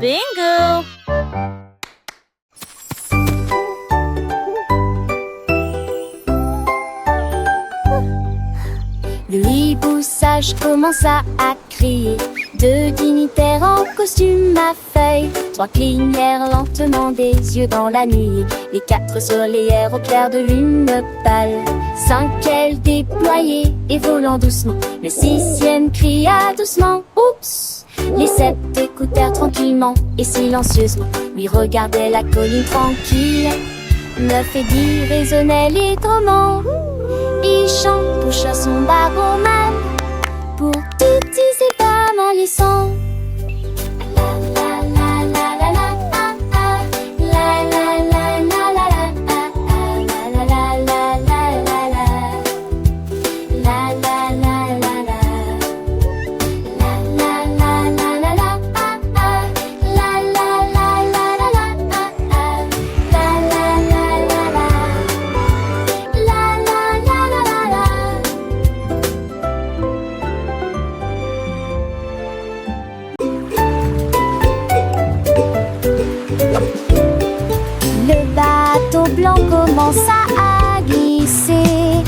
Bingo! Le hibou sage commença à crier. Deux dignitaires en costume à feuilles, trois clignèrent lentement des yeux dans la nuit. Les quatre soleillèrent au clair de lune pâle. Cinq ailes déployées et volant doucement. Le sixième cria doucement « Oups !» Les sept écoutèrent tranquillement et silencieusement. Lui regardaient la colline tranquille. 9 et 10 résonnaient librement. Bichon toucha son baromane pour tout diser pas en lissant. Commença à glisser.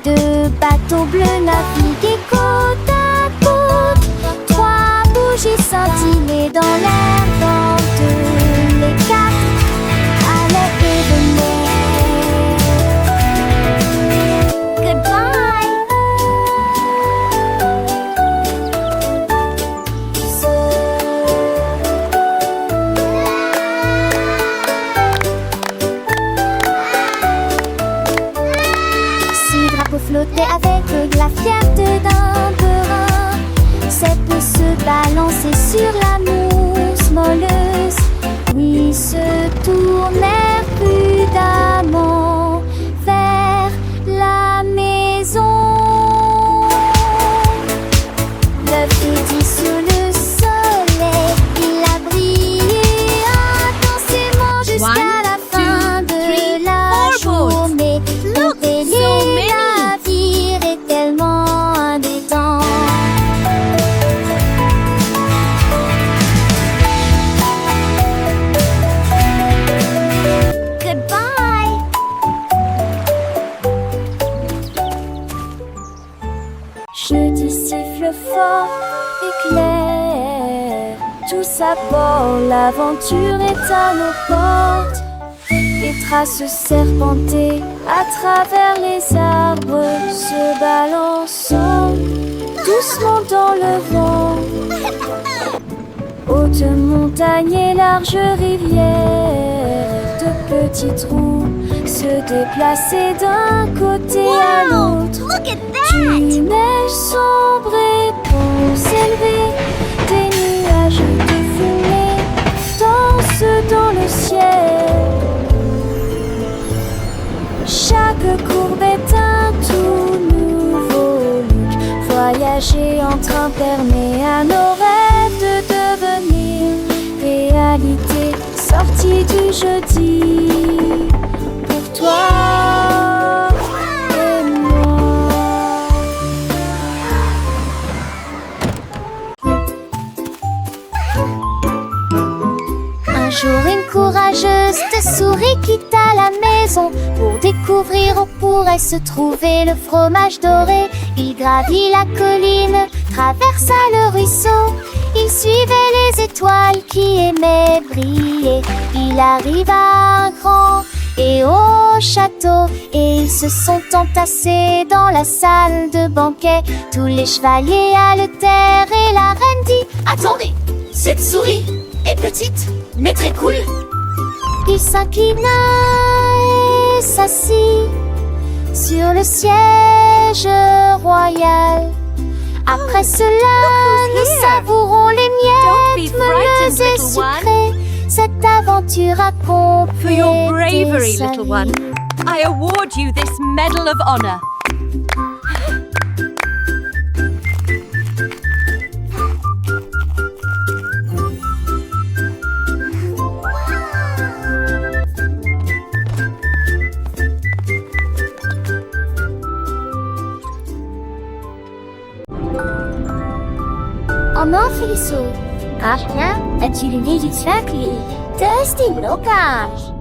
Deux bateaux bleus naviguaient côte à côte. Trois bougies scintillaient dans l'air dans deux. Les quatre allaient et venaient. Goodbye. Flottait avec la fierté d'un perin. Sept se balançaient sur la mousse molleuse. Puis se tournèrent prudemment vers la maison. 9 et 10 sous le soleil, il a brillé intensément jusqu'à la fin de la journée. Look, so many! Jeudi siffle fort et clair. Tous à bord, l'aventure est à nos portes. Les traces serpentées à travers les arbres se balançant doucement dans le vent. Haute montagne et large rivière, de petits trous se déplacer d'un côté à l'autre. Tunnels sombres et ponts élevés, des nuages de fumée dansent dans le ciel. Chaque courbe est un tout nouveau look. Voyager en train permet à nos rêves de devenir réalité. Sortie du jeudi pour toi et moi. Un jour, une courageuse de souris quitta la maison pour découvrir où pourrait se trouver le fromage doré. Il gravit la colline, traversa le ruisseau. Il suivait les étoiles qui aimaient briller. Il arriva à un grand et haut château, et ils se sont entassés dans la salle de banquet. Tous les chevaliers haltèrent et la reine dit: Attendez, cette souris est petite, mais très cool. Il s'inclina et s'assit sur le siège royal. Après cela, nous savourons les miettes moelleuses et sucrées. Cette aventure accomplie. For your bravery, little one, I award you this Medal of Honor. En un faisceau, Kasia, as-tu l'idée du cercle? Dusty blocage.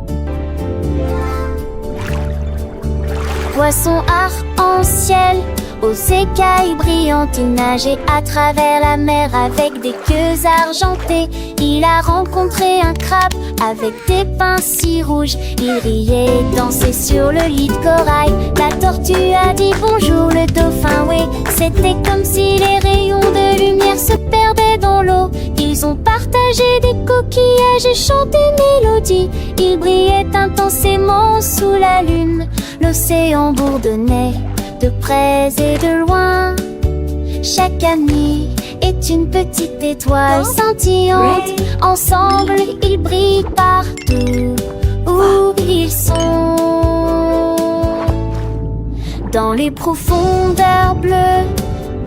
Poisson arc-en-ciel, aux écailles brillantes, il nageait à travers la mer avec des queues argentées. Il a rencontré un crabe avec des pinces si rouges. Il riait et dansait sur le lit de corail. La tortue a dit bonjour, le dauphin, oui. C'était comme si les rayons de lumière se perdaient dans l'eau. Ils ont partagé des coquillages et chanté une mélodie. Ils brillaient intensément sous la lune. L'océan bourdonnait de près et de loin. Chaque ami est une petite étoile scintillante. Ensemble, ils brillent partout où ils sont. Dans les profondeurs bleues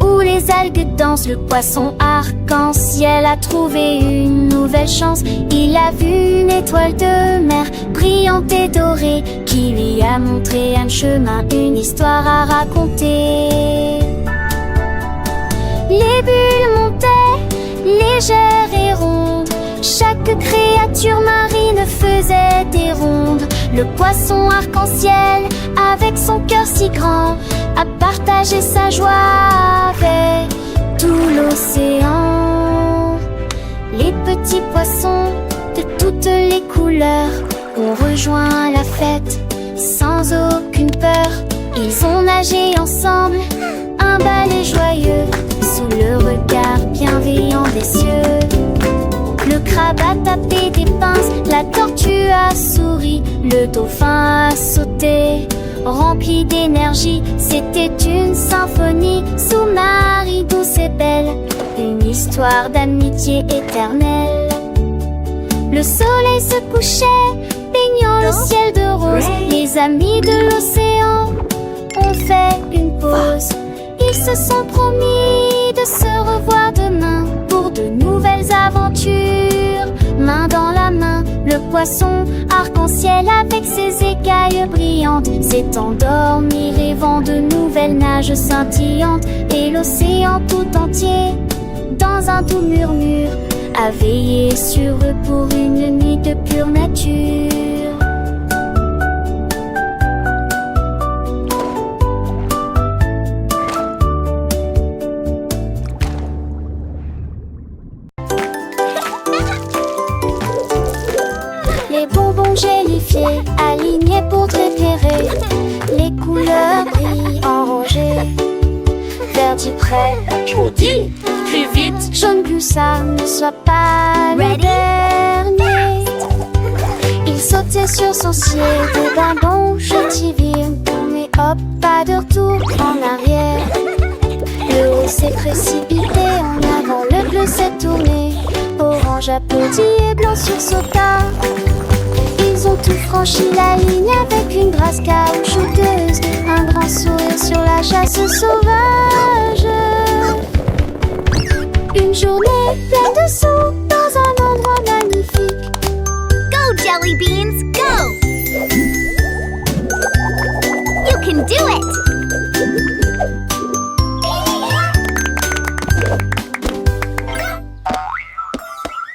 où les algues dansent, le poisson arc-en-ciel a trouvé une nouvelle chance. Il a vu une étoile de mer brillante et dorée qui lui a montré un chemin, une histoire à raconter. Les bulles montaient, légères et rondes. Chaque créature marine faisait des rondes. Le poisson arc-en-ciel, avec son cœur si grand, a partagé sa joie avec tout l'océan. Les petits poissons de toutes les couleurs ont rejoint la fête sans aucune peur. Ils ont nagé ensemble, un balai joyeux, sous le regard bienveillant des cieux. Le crabe a tapé des pinces, la tortue a souri, le dauphin a sauté, rempli d'énergie. C'était une symphonie sous-marine douce et belle, une histoire d'amitié éternelle. Le soleil se couchait, baignant le ciel de rose. Les amis de l'océan ont fait une pause. Ils se sont promis de se revoir demain pour de nouvelles aventures. Main dans la main, le poisson arc-en-ciel avec ses écailles brillantes s'est endormi rêvant de nouvelles nages scintillantes. Et l'océan tout entier, dans un doux murmure, a veillé sur eux pour une nuit de pure nature. Les bonbons gélifiés alignés pour préférer. Les couleurs brillent orangées, verdi prêt, Maudit, plus vite. jaune plus ça ne soit pas le dernier. Il sautait sur son ciel de ballon, chutivier, mais hop, pas de retour en arrière. Le haut s'est précipité en avant, le bleu s'est tourné, orange applaudit et blanc sursauta. Ils ont tout franchi la ligne avec une grâce caoutchouteuse, un grand sourire sur la chasse sauvage. Une journée pleine de son dans un endroit magnifique. Go, Jelly Beans, go! You can do it!